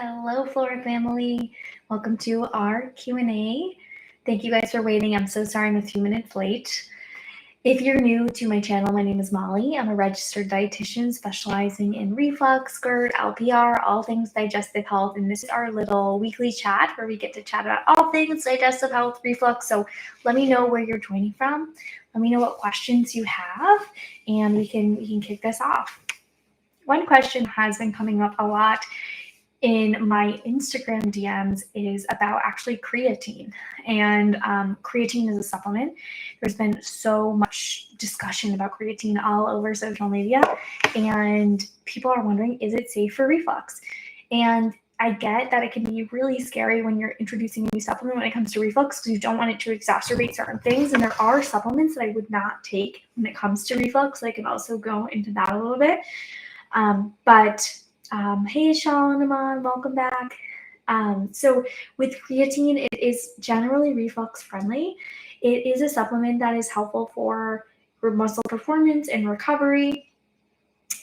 Hello, FLORA family. Welcome to our Q&A. Thank you guys for waiting. I'm so sorry I'm a few minutes late. If you're new to my channel, my name is Molly. I'm a registered dietitian specializing in reflux, GERD, LPR, all things digestive health. And this is our little weekly chat where we get to chat about all things digestive health, reflux. So let me know where you're joining from. Let me know what questions you have, and we can kick this off. One question has been coming up a lot in my Instagram DMs is about actually creatine. And creatine is a supplement. There's been so much discussion about creatine all over social media, and people are wondering, is it safe for reflux? And I get that it can be really scary when you're introducing a new supplement when it comes to reflux because you don't want it to exacerbate certain things. And there are supplements that I would not take when it comes to reflux. I can also go into that a little bit. Hey, Sean, Aman, welcome back. So with creatine, it is generally reflux friendly. It is a supplement that is helpful for muscle performance and recovery.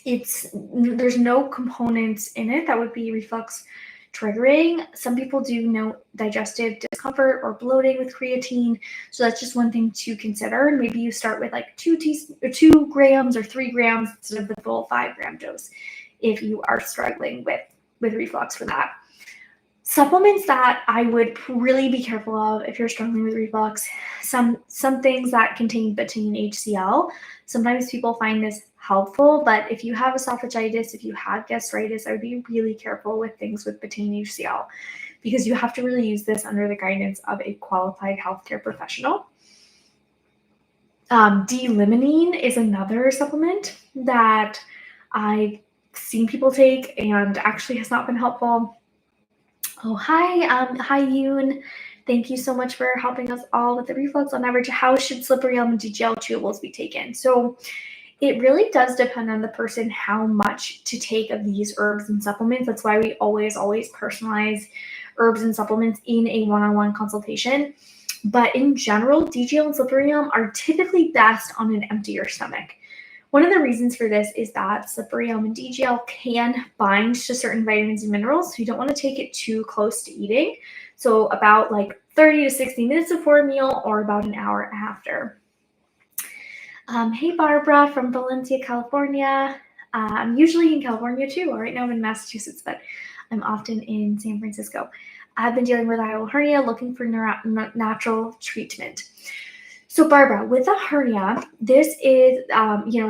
There's no components in it that would be reflux triggering. Some people do note digestive discomfort or bloating with creatine, so that's just one thing to consider. And maybe you start with like 2 grams or 3 grams instead of the full 5-gram dose if you are struggling with reflux for that. Supplements that I would really be careful of if you're struggling with reflux, some things that contain betaine HCl. Sometimes people find this helpful, but if you have esophagitis, if you have gastritis, I would be really careful with things with betaine HCl because you have to really use this under the guidance of a qualified healthcare professional. D-limonene is another supplement that I've seen people take and actually has not been helpful. Oh, hi Yoon. Thank you so much for helping us all with the reflux. On average, how should slippery elm and DGL chewables be taken? So it really does depend on the person how much to take of these herbs and supplements. That's why we always personalize herbs and supplements in a one-on-one consultation. But in general, DGL and slippery elm are typically best on an emptier stomach. One of the reasons for this is that slippery elm and DGL can bind to certain vitamins and minerals, so you don't want to take it too close to eating. So about like 30 to 60 minutes before a meal or about an hour after. Hey, Barbara from Pelletier, California. I'm usually in California too. Right now I'm in Massachusetts, but I'm often in San Francisco. I've been dealing with hiatal hernia, looking for natural treatment. So Barbara, with a hernia, this is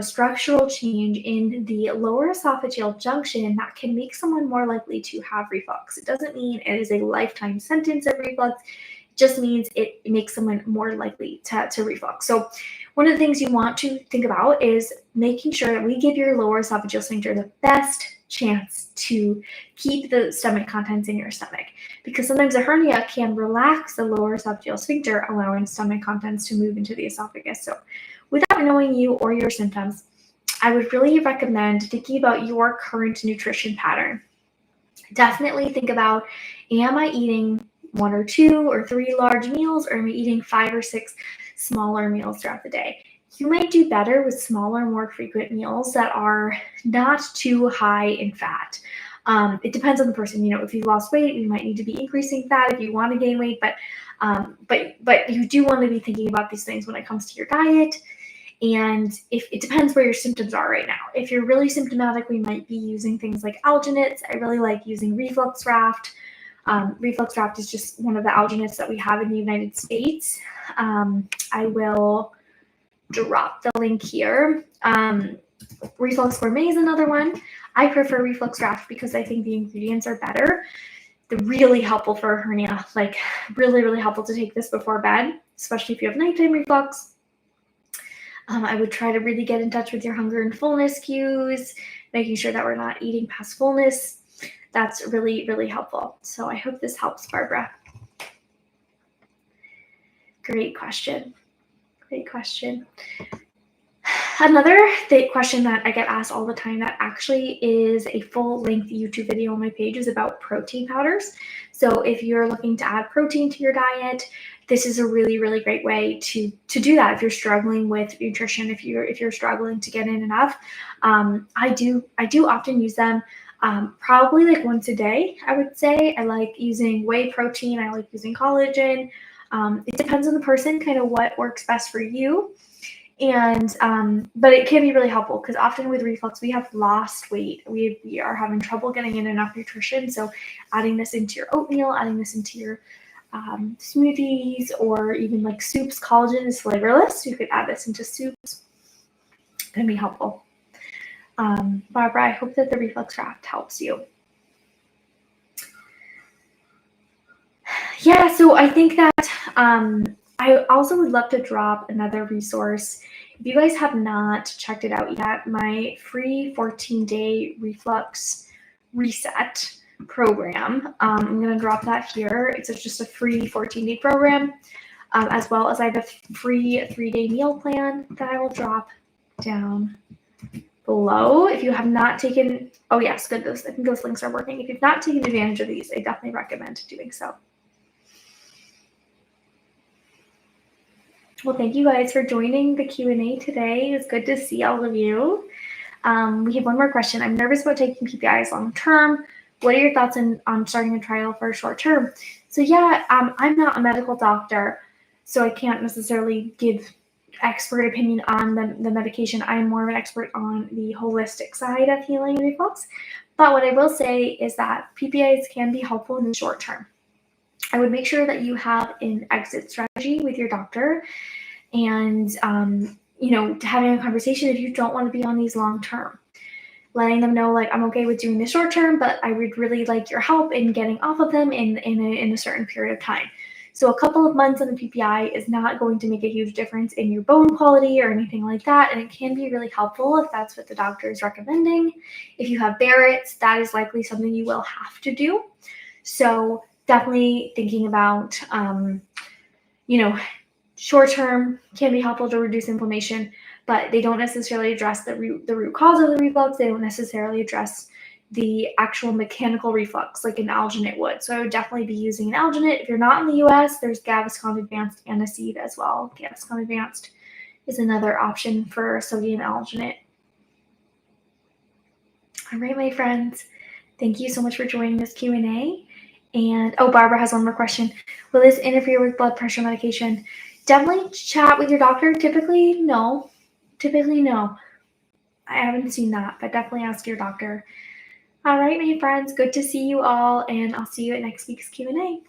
structural change in the lower esophageal junction that can make someone more likely to have reflux. It doesn't mean it is a lifetime sentence of reflux. It just means it makes someone more likely to reflux. So one of the things you want to think about is making sure that we give your lower esophageal sphincter the best chance to keep the stomach contents in your stomach, because sometimes a hernia can relax the lower esophageal sphincter, allowing stomach contents to move into the esophagus. So without knowing you or your symptoms, I would really recommend thinking about your current nutrition pattern. Definitely think about, am I eating 1 or 2 or 3 large meals, or am I eating 5 or 6 smaller meals throughout the day? You might do better with smaller, more frequent meals that are not too high in fat. It depends on the person. If you've lost weight, you might need to be increasing fat if you want to gain weight, but you do want to be thinking about these things when it comes to your diet. And if it depends where your symptoms are right now. If you're really symptomatic, we might be using things like alginates. I really like using Reflux Raft. Reflux Raft is just one of the alginates that we have in the United States. I will drop the link here. Reflux Gourmet is another one. I prefer Reflux Raft because I think the ingredients are better. They're really helpful for a hernia, like really, really helpful to take this before bed, especially if you have nighttime reflux. I would try to really get in touch with your hunger and fullness cues, making sure that we're not eating past fullness. That's really, really helpful. So I hope this helps, Barbara. Great question. Great question. Another question that I get asked all the time that actually is a full-length YouTube video on my page is about protein powders. So if you're looking to add protein to your diet, this is a really, really great way to do that. If you're struggling with nutrition, if you're struggling to get in enough, I do often use them. Probably like once a day, I would say. I like using whey protein. I like using collagen. It depends on the person, kind of what works best for you. And but it can be really helpful because often with reflux we have lost weight. We are having trouble getting in enough nutrition. So adding this into your oatmeal, adding this into your smoothies, or even like soups. Collagen is flavorless. You could add this into soups. It can be helpful. Barbara, I hope that the reflux draft helps you. Yeah, so I think that I also would love to drop another resource. If you guys have not checked it out yet, my free 14-day reflux reset program, I'm going to drop that here. It's just a free 14-day program, as well as I have a free 3-day meal plan that I will drop down below. If you have not taken, oh yes, good, I think those links are working. If you've not taken advantage of these, I definitely recommend doing so. Well, thank you guys for joining the Q&A today. It's good to see all of you. We have one more question. I'm nervous about taking PPIs long term. What are your thoughts on starting a trial for short term? So yeah, I'm not a medical doctor, so I can't necessarily give expert opinion on the medication. I'm more of an expert on the holistic side of healing reflux. But what I will say is that PPIs can be helpful in the short term. I would make sure that you have an exit strategy with your doctor and, having a conversation if you don't want to be on these long term. Letting them know, like, I'm okay with doing the short term, but I would really like your help in getting off of them in a certain period of time. So a couple of months on the PPI is not going to make a huge difference in your bone quality or anything like that. And it can be really helpful if that's what the doctor is recommending. If you have Barrett's, that is likely something you will have to do. So definitely thinking about, short term can be helpful to reduce inflammation, but they don't necessarily address the root cause of the reflux. They don't necessarily address the actual mechanical reflux like an alginate would. So I would definitely be using an alginate. If you're not in the US, there's Gaviscon Advanced Aniseed as well. Gaviscon Advanced is another option for sodium alginate. All right, my friends, thank you so much for joining this Q&A. And, Barbara has one more question. Will this interfere with blood pressure medication? Definitely chat with your doctor. Typically, no. I haven't seen that, but definitely ask your doctor. All right, my friends, good to see you all, and I'll see you at next week's Q&A.